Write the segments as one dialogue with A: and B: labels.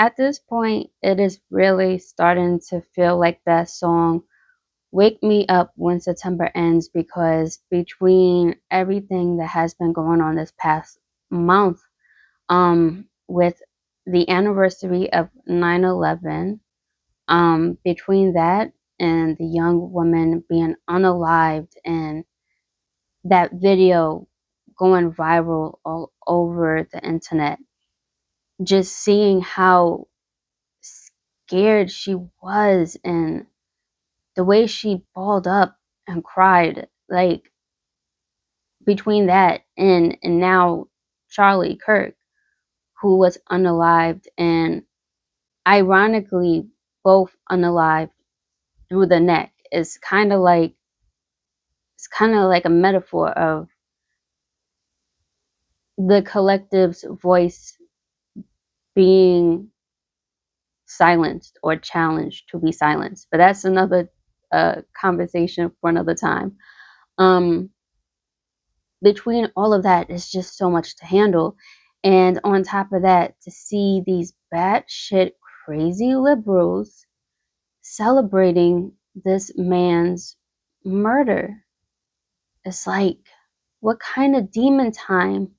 A: at this point, it is really starting to feel like that song, Wake Me Up When September Ends, because between everything that has been going on this past month, with the anniversary of 9/11, between that and the young woman being unalived and that video going viral all over the internet, just seeing how scared she was and the way she balled up and cried, like between that and now Charlie Kirk, who was unalived and ironically both unalived through the neck, is kind of like a metaphor of the collective's voice being silenced or challenged to be silenced. But that's another conversation for another time. Um, Between all of that, it's just so much to handle. And on top of that, to see these batshit crazy liberals celebrating this man's murder, it's like, what kind of demon time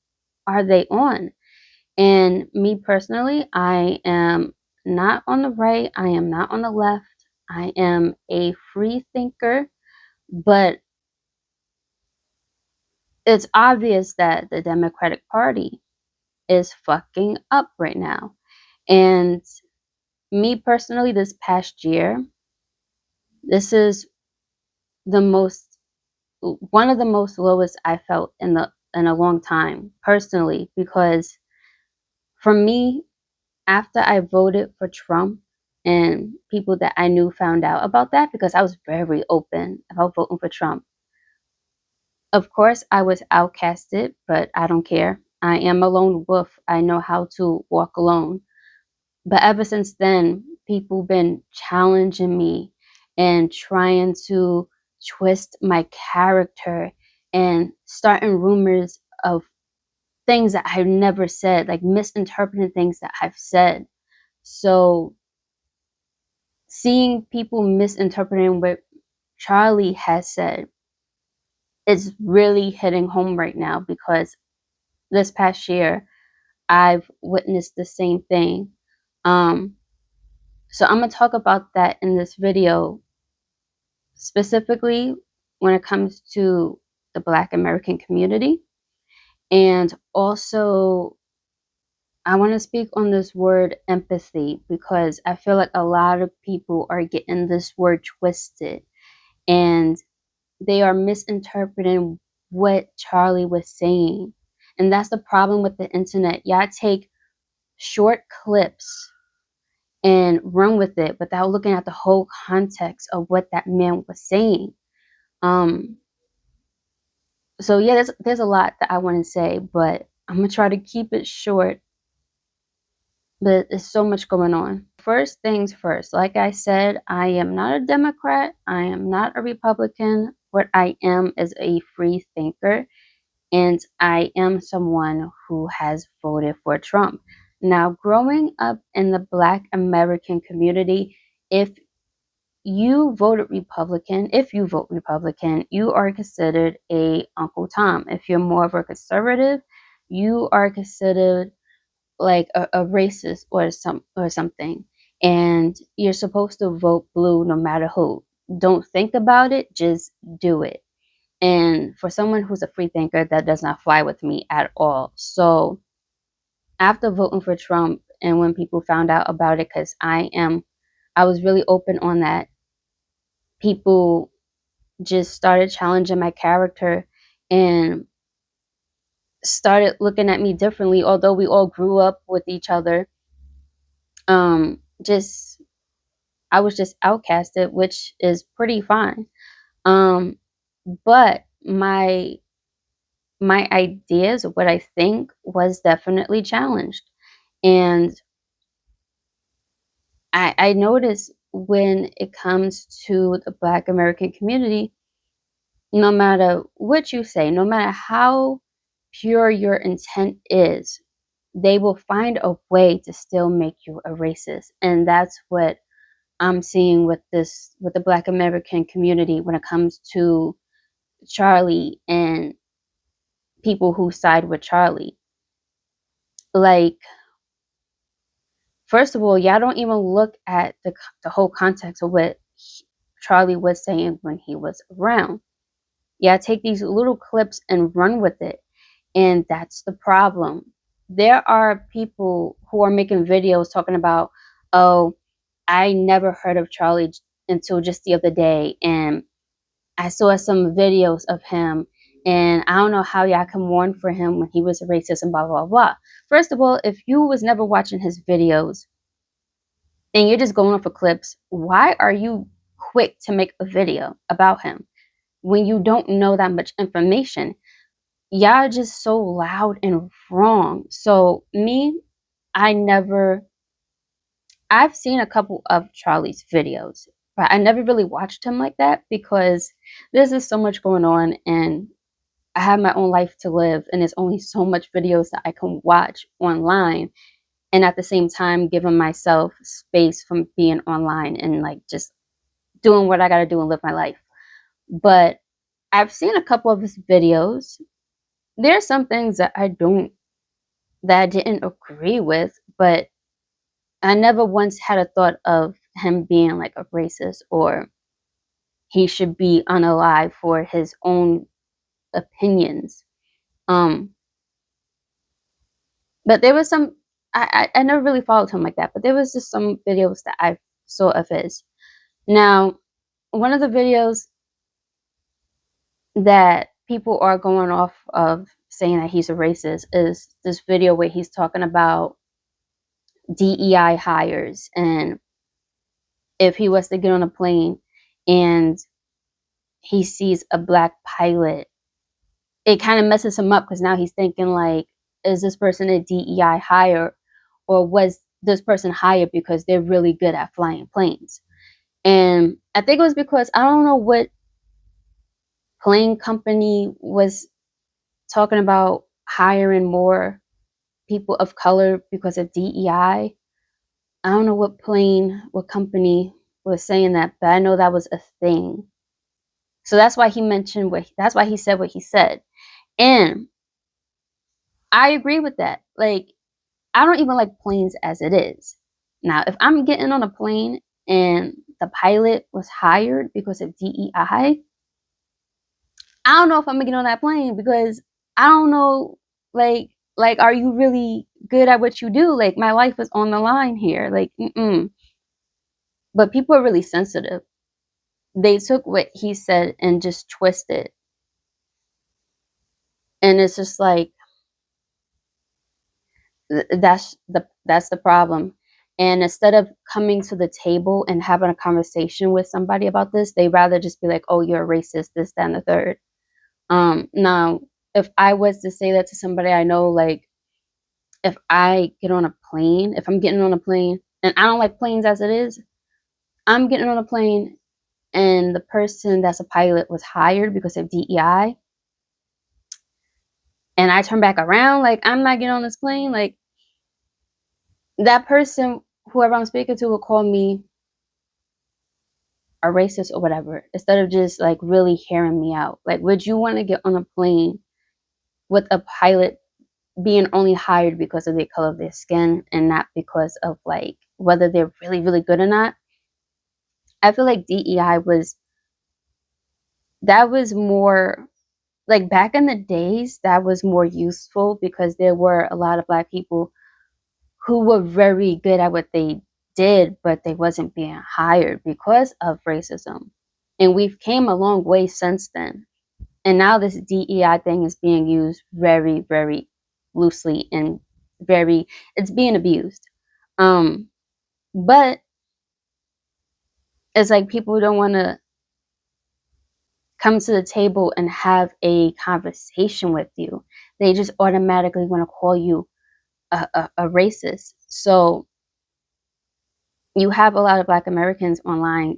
A: are they on? And me personally, I am not on the right, I am not on the left. I am a free thinker, but it's obvious that the Democratic Party is fucking up right now. And me personally, this past year, this is the most one of the most lowest I felt in a long time personally, because for me, after I voted for Trump and people that I knew found out about that, because I was very open about voting for Trump. Of course, I was outcasted, but I don't care. I am a lone wolf. I know how to walk alone. But ever since then, people been challenging me and trying to twist my character and starting rumors of things that I've never said, like misinterpreting things that I've said. So seeing people misinterpreting what Charlie has said is really hitting home right now, because this past year I've witnessed the same thing. Um, so I'm gonna talk about that in this video, specifically when it comes to the Black American community. And also, I want to speak on this word empathy, because I feel like a lot of people are getting this word twisted and they are misinterpreting what Charlie was saying. And that's the problem with the internet. Y'all take short clips and run with it without looking at the whole context of what that man was saying. Um, so yeah, there's a lot that I want to say, but I'm gonna try to keep it short. But there's so much going on. First things first, like I said, I am not a Democrat. I am not a Republican. What I am is a free thinker, and I am someone who has voted for Trump. Now, growing up in the Black American community, if if you vote Republican, you are considered a Uncle Tom. If you're more of a conservative, you are considered like a racist or something. And you're supposed to vote blue no matter who. Don't think about it, just do it. And for someone who's a free thinker, that does not fly with me at all. So after voting for Trump, and when people found out about it, because I was really open on that, people just started challenging my character and started looking at me differently, although we all grew up with each other. Just I was just outcasted, which is pretty fine. Um, but my ideas, what I think, was definitely challenged. And I notice when it comes to the Black American community, no matter what you say, no matter how pure your intent is, they will find a way to still make you a racist. And that's what I'm seeing with the Black American community when it comes to Charlie and people who side with Charlie. Like, first of all, y'all don't even look at the whole context of what Charlie was saying when he was around. Yeah, take these little clips and run with it. And that's the problem. There are people who are making videos talking about, oh, I never heard of Charlie until just the other day. And I saw some videos of him. And I don't know how y'all can mourn for him when he was a racist and blah, blah, blah. First of all, if you was never watching his videos and you're just going off of clips, why are you quick to make a video about him when you don't know that much information? Y'all are just so loud and wrong. So me, I never, I've seen a couple of Charlie's videos, but I never really watched him like that because there's just so much going on and I have my own life to live and there's only so much videos that I can watch online, and at the same time giving myself space from being online and like just doing what I got to do and live my life. But I've seen a couple of his videos. There's some things that I didn't agree with, but I never once had a thought of him being like a racist or he should be unalive for his own opinions. Um, but there was some, I never really followed him like that, but there was just some videos that I saw of his. Now, one of the videos that people are going off of saying that he's a racist is this video where he's talking about DEI hires, and if he was to get on a plane and he sees a black pilot, it kind of messes him up because now he's thinking like, is this person a DEI hire, or was this person hired because they're really good at flying planes? And I think it was because I don't know what plane company was talking about hiring more people of color because of DEI. I don't know what company was saying that, but I know that was a thing. So that's why that's why he said what he said. And I agree with that. Like, I don't even like planes as it is. Now, if I'm getting on a plane and the pilot was hired because of DEI, I don't know if I'm gonna get on that plane because I don't know, like, are you really good at what you do? Like, my life is on the line here. Like, mm-mm. But people are really sensitive. They took what he said and just twisted. And it's just like, that's the problem. And instead of coming to the table and having a conversation with somebody about this, they rather just be like, oh, you're a racist, this, that, and the third. Now, if I was to say that to somebody I know, like, if I get on a plane, if I'm getting on a plane, and I don't like planes as it is, I'm getting on a plane and the person that's a pilot was hired because of DEI, and I turn back around, like, I'm not getting on this plane, like, that person, whoever I'm speaking to, will call me a racist or whatever, instead of just like really hearing me out. Like, would you want to get on a plane with a pilot being only hired because of the color of their skin and not because of like whether they're really, really good or not? I feel like DEI was more like back in the days, that was more useful because there were a lot of black people who were very good at what they did, but they wasn't being hired because of racism. And we've came a long way since then. And now this DEI thing is being used very, very loosely and it's being abused. But it's like people don't want to come to the table and have a conversation with you. They just automatically want to call you a racist. So you have a lot of Black Americans online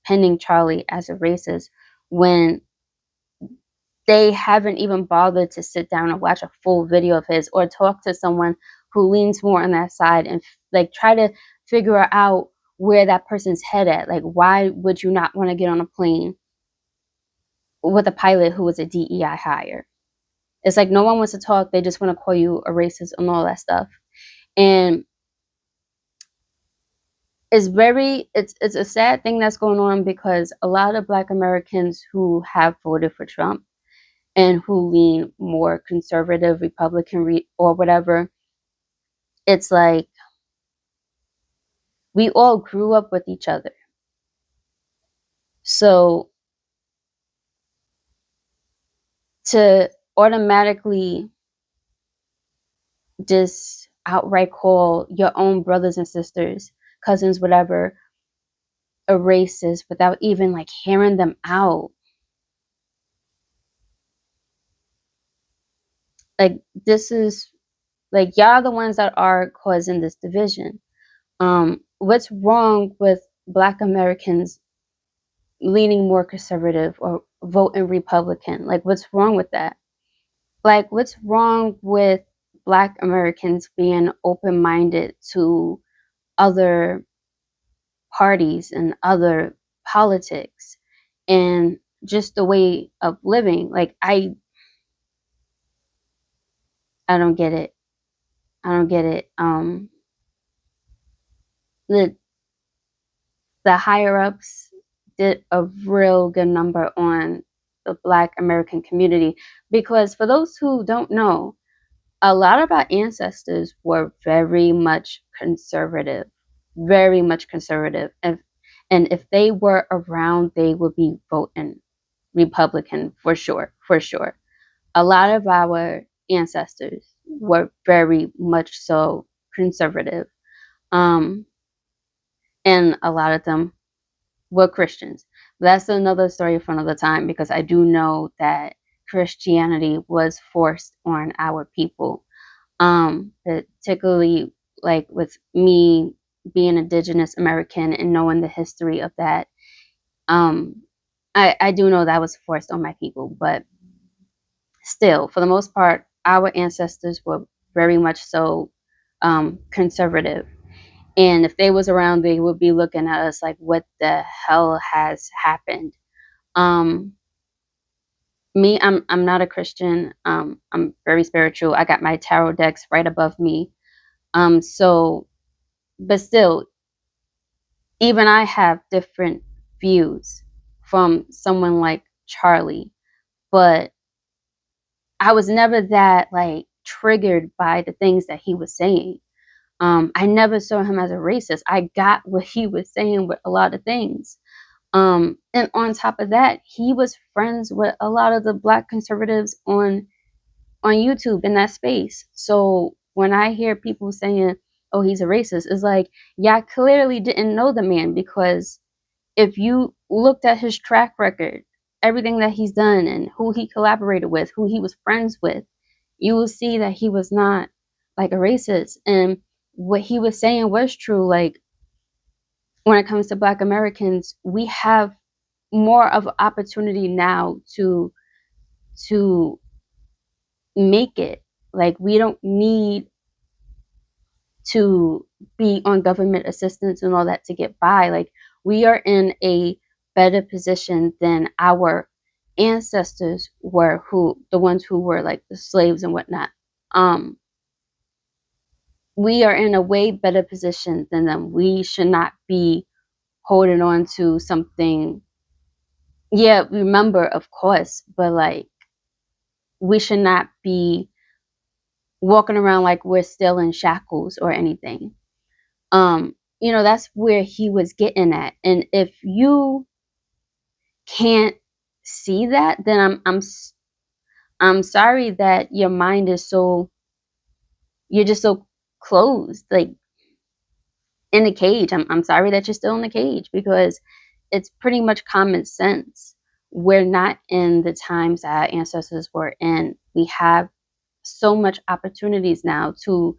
A: pinning Charlie as a racist when they haven't even bothered to sit down and watch a full video of his or talk to someone who leans more on that side and like try to figure out where that person's head at. Like, why would you not want to get on a plane with a pilot who was a DEI hire? It's like no one wants to talk. They just want to call you a racist and all that stuff. And it's a sad thing that's going on because a lot of Black Americans who have voted for Trump and who lean more conservative, Republican, or whatever, it's like we all grew up with each other. So to automatically just outright call your own brothers and sisters, cousins, whatever, a racist without even like hearing them out, like this is like y'all are the ones that are causing this division. What's wrong with Black Americans leaning more conservative or voting Republican? Like, what's wrong with that? Like, what's wrong with Black Americans being open minded to other parties and other politics and just the way of living? Like, I don't get it. I don't get it. The the higher ups did a real good number on the Black American community because for those who don't know, a lot of our ancestors were very much conservative. And if they were around, they would be voting Republican for sure, for sure. A lot of our ancestors were very much so conservative. Um, and a lot of them were Christians. That's another story for another time because I do know that Christianity was forced on our people. Particularly like with me being Indigenous American and knowing the history of that. Um, I do know that was forced on my people, but still, for the most part, our ancestors were very much so conservative. And if they was around, they would be looking at us like, what the hell has happened? Um, Me, I'm not a Christian. I'm very spiritual. I got my tarot decks right above me. So, but still, even I have different views from someone like Charlie. But I was never that like triggered by the things that he was saying. I never saw him as a racist. I got what he was saying with a lot of things. And on top of that, he was friends with a lot of the Black conservatives on YouTube in that space. So when I hear people saying, "Oh, he's a racist," it's like, yeah, I clearly didn't know the man because if you looked at his track record, everything that he's done and who he collaborated with, who he was friends with, you will see that he was not like a racist. And what he was saying was true. Like when it comes to Black Americans, we have more of an opportunity now to make it. Like we don't need to be on government assistance and all that to get by. Like we are in a better position than our ancestors were, who the ones who were like the slaves and whatnot. Um, we are in a way better position than them. We should not be holding on to something. Yeah, remember, of course, but like we should not be walking around like we're still in shackles or anything. That's where he was getting at. And if you can't see that, then I'm sorry that your mind is you're just so closed, like in a cage. I'm sorry that you're still in a cage because it's pretty much common sense. We're not in the times that our ancestors were in. We have so much opportunities now to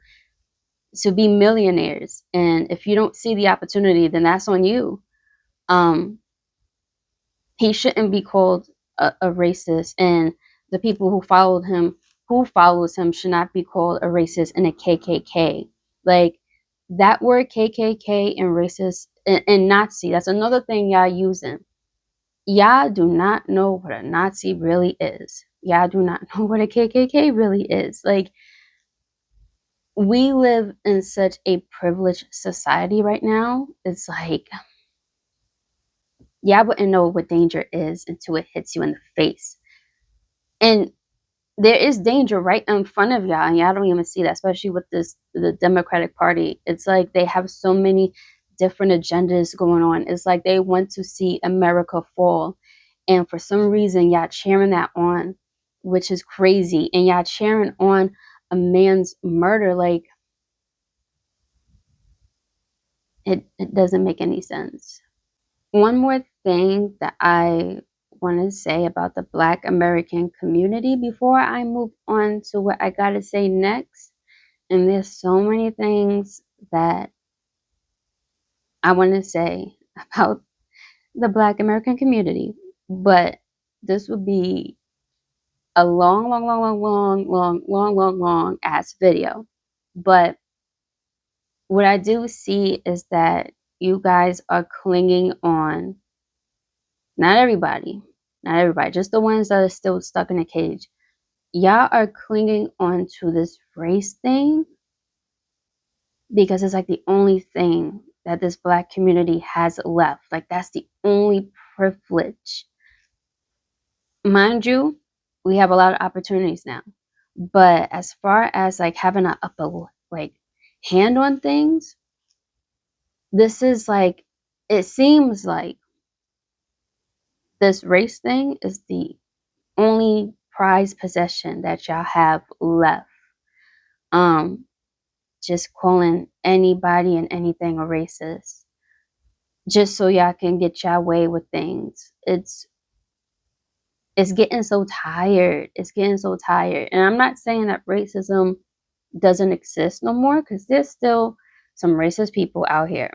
A: be millionaires. And if you don't see the opportunity, then that's on you. Um, he shouldn't be called a racist, and the people who followed him who follows him should not be called a racist and a KKK. Like that word KKK and racist and Nazi, that's another thing y'all using. Y'all do not know what a Nazi really is. Y'all do not know what a KKK really is. Like, we live in such a privileged society right now. It's like, y'all wouldn't know what danger is until it hits you in the face. And there is danger right in front of y'all, and y'all don't even see that, especially with the Democratic Party. It's like they have so many different agendas going on. It's like they want to see America fall. And for some reason, y'all cheering that on, which is crazy. And y'all cheering on a man's murder. Like, it doesn't make any sense. One more thing that I want to say about the Black American community before I move on to what I got to say next. And there's so many things that I want to say about the Black American community, but this would be a long ass video. But what I do see is that you guys are clinging on, not everybody, just the ones that are still stuck in a cage. Y'all are clinging on to this race thing because it's like the only thing that this Black community has left. Like, that's the only privilege. Mind you, we have a lot of opportunities now. But as far as like having a upper like hand on things, this is like, it seems like this race thing is the only prized possession that y'all have left. Um, just calling anybody and anything a racist, just so y'all can get y'all way with things. It's getting so tired. It's getting so tired. And I'm not saying that racism doesn't exist no more, because there's still some racist people out here.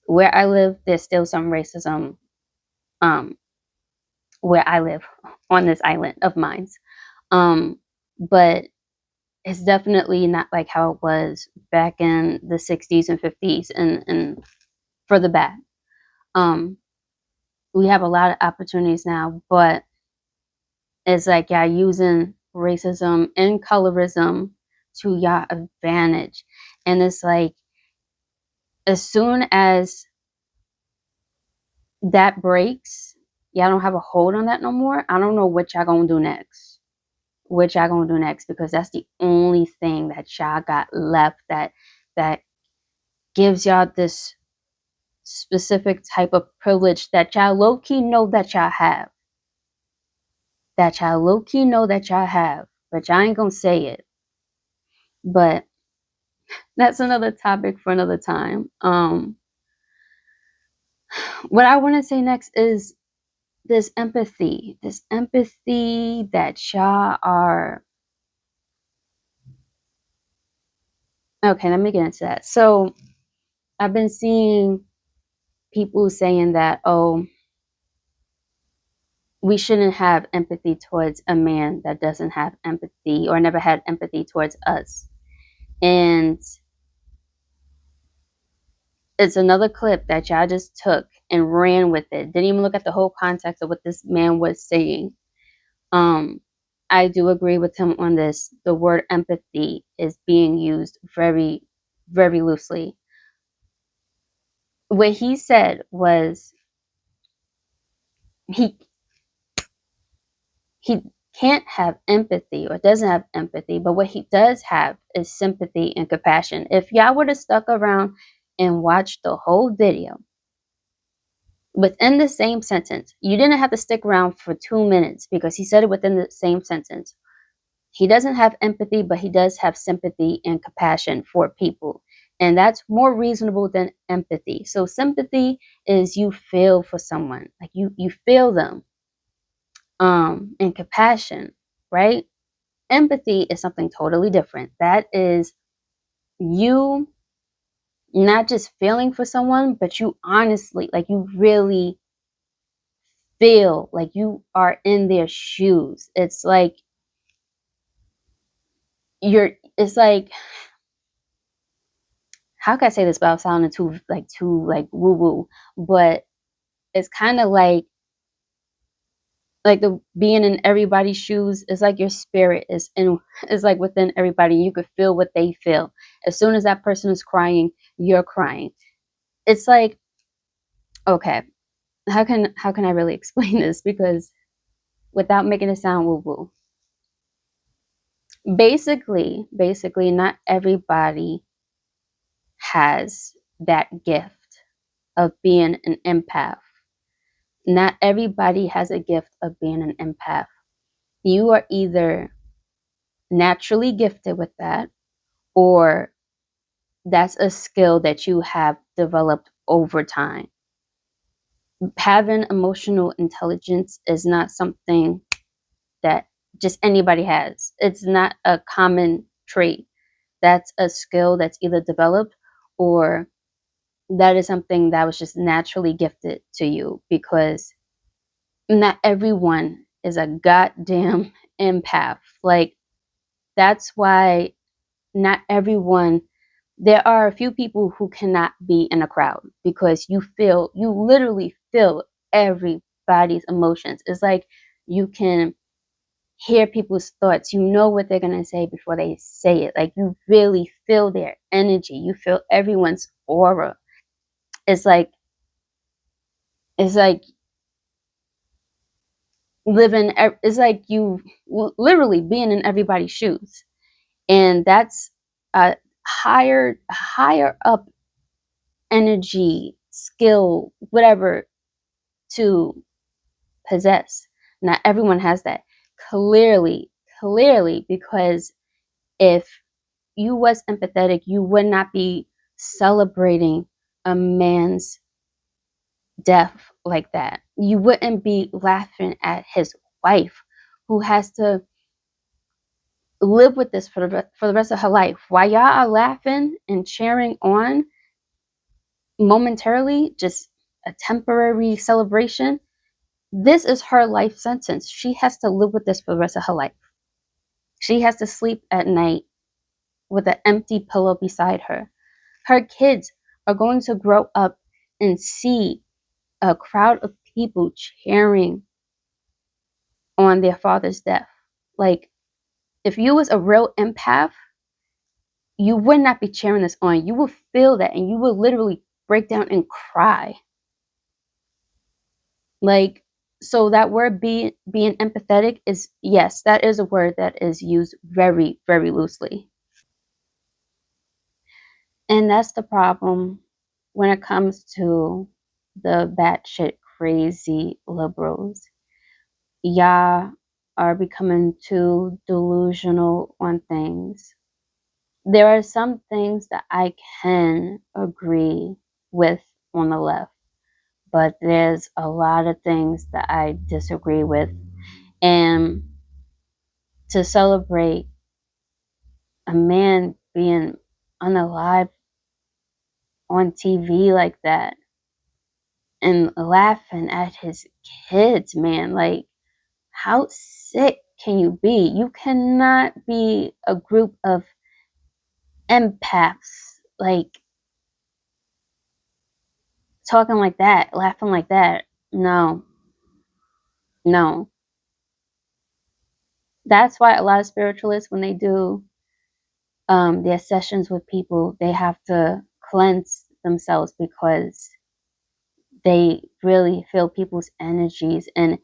A: Where I live, there's still some racism um where I live on this island of mine. But it's definitely not like how it was back in the 60s and 50s and further back. We have a lot of opportunities now, but it's like y'all using racism and colorism to y'all advantage. And it's like, as soon as that breaks, y'all don't have a hold on that no more. I don't know what y'all gonna do next. What y'all gonna do next? Because that's the only thing that y'all got left that gives y'all this specific type of privilege that y'all low key know that y'all have. That y'all low key know that y'all have, but y'all ain't gonna say it. But that's another topic for another time. What I want to say next is this empathy that y'all are. Okay, let me get into that. So I've been seeing people saying that, oh, we shouldn't have empathy towards a man that doesn't have empathy or never had empathy towards us. And it's another clip that y'all just took and ran with it. Didn't even look at the whole context of what this man was saying. I do agree with him on this. The word empathy is being used very, very loosely. What he said was he he can't have empathy or doesn't have empathy, but what he does have is sympathy and compassion. If y'all would have stuck around and watched the whole video, within the same sentence, you didn't have to stick around for 2 minutes because he said it within the same sentence. He doesn't have empathy, but he does have sympathy and compassion for people. And that's more reasonable than empathy. So sympathy is you feel for someone, like you feel them. And compassion, right? Empathy is something totally different. That is you not just feeling for someone, but you honestly, like you really feel like you are in their shoes. It's like it's like, how can I say this without sounding too woo woo? But it's kind of like the being in everybody's shoes. Is like your spirit is like within everybody. You could feel what they feel. As soon as that person is crying, you're crying. It's like, okay, how can I really explain this? Because without making it sound woo woo. Basically, not everybody has that gift of being an empath. Not everybody has a gift of being an empath. You are either naturally gifted with that, or that's a skill that you have developed over time. Having emotional intelligence is not something that just anybody has. It's not a common trait. That's a skill that's either developed, or that is something that was just naturally gifted to you, because not everyone is a goddamn empath. Like, that's why not everyone, there are a few people who cannot be in a crowd, because you literally feel everybody's emotions. It's like you can hear people's thoughts. You know what they're going to say before they say it. Like, you really feel their energy. You feel everyone's aura. It's like, it's like it's like you literally being in everybody's shoes. And that's a higher up energy, skill, whatever, to possess. Not everyone has that. Clearly, clearly, because if you was empathetic, you would not be celebrating a man's death like that. You wouldn't be laughing at his wife, who has to live with this for the rest of her life. While y'all are laughing and cheering on momentarily, just a temporary celebration, this is her life sentence. She has to live with this for the rest of her life. She has to sleep at night with an empty pillow beside her. Her kids are going to grow up and see a crowd of people cheering on their father's death. Like, if you was a real empath, you would not be cheering this on. You will feel that, and you will literally break down and cry. Like, so that word being empathetic is, yes, that is a word that is used very, very loosely. And that's the problem when it comes to the batshit crazy liberals. Y'all are becoming too delusional on things. There are some things that I can agree with on the left, but there's a lot of things that I disagree with. And to celebrate a man being unalive on TV like that and laughing at his kids, man, like, how sick can you be? You cannot be a group of empaths, like, talking like that, laughing like that. No, no. That's why a lot of spiritualists, when they do their sessions with people, they have to cleanse themselves, because they really feel people's energies, and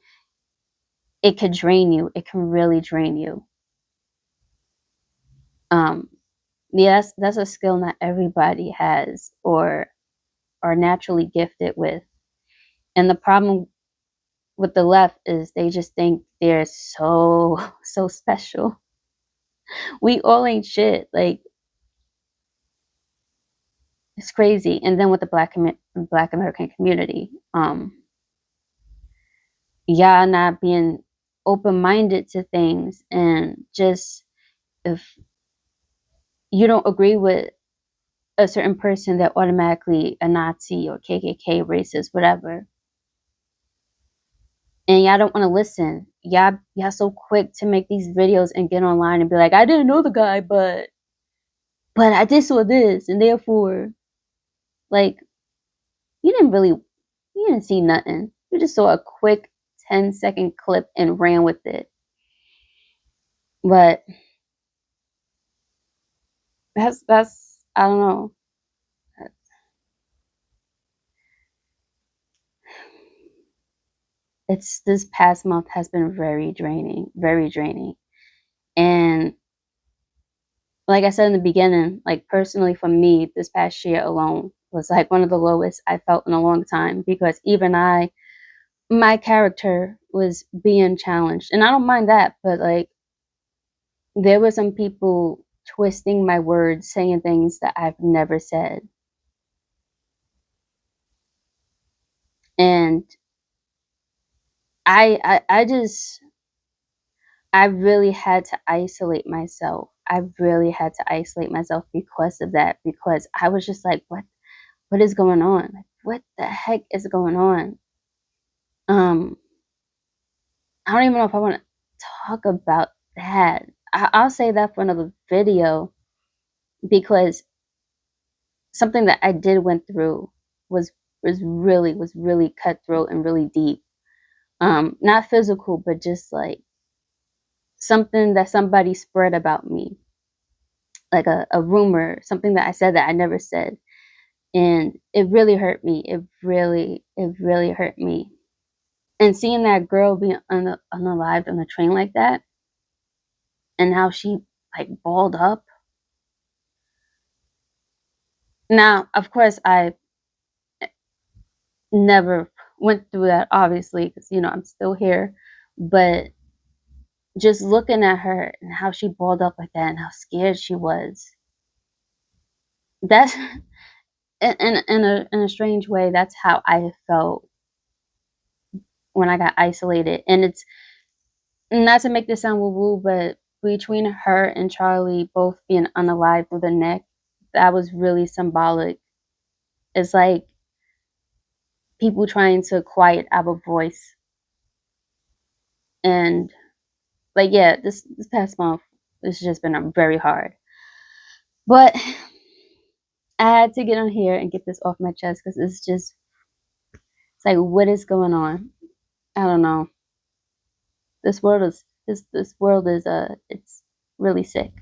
A: it could drain you. It can really drain you. Um, yes, that's a skill not everybody has or are naturally gifted with. And the problem with the left is they just think they're so so special. We all ain't shit. Like, it's crazy. And then with the Black American community, yeah, not being open minded to things, and just, if you don't agree with a certain person, they're automatically a Nazi or KKK, racist, whatever. and y'all don't want to listen. Y'all so quick to make these videos and get online and be like, I didn't know the guy, but I did saw this, and therefore, like, you didn't see nothing. You just saw a quick 10-second clip and ran with it. But that's I don't know. It's This past month has been very draining, very draining. And like I said in the beginning, like personally for me, this past year alone was like one of the lowest I felt in a long time, because even my character was being challenged. And I don't mind that, but like there were some people twisting my words, saying things that I've never said. And I just I really had to isolate myself. I really had to isolate myself because of that, because I was just like, what is going on? Like, what the heck is going on? Um, I don't even know if I want to talk about that. I'll say that for another video, because something that I did went through was was really cutthroat and really deep. Not physical, but just like something that somebody spread about me, like a rumor, something that I said that I never said. And it really hurt me. It really hurt me. And seeing that girl be unalived on the train like that, and how she like balled up. Now, of course, I never went through that, obviously, because I'm still here. But just looking at her and how she balled up like that and how scared she was, that's in a strange way, that's how I felt when I got isolated. And it's not to make this sound woo woo, but between her and Charlie both being unalived through the neck, that was really symbolic. It's like people trying to quiet our voice. And like, yeah, this past month, it's just been very hard. But I had to get on here and get this off my chest, because it's like, what is going on? I don't know. This world is it's really sick.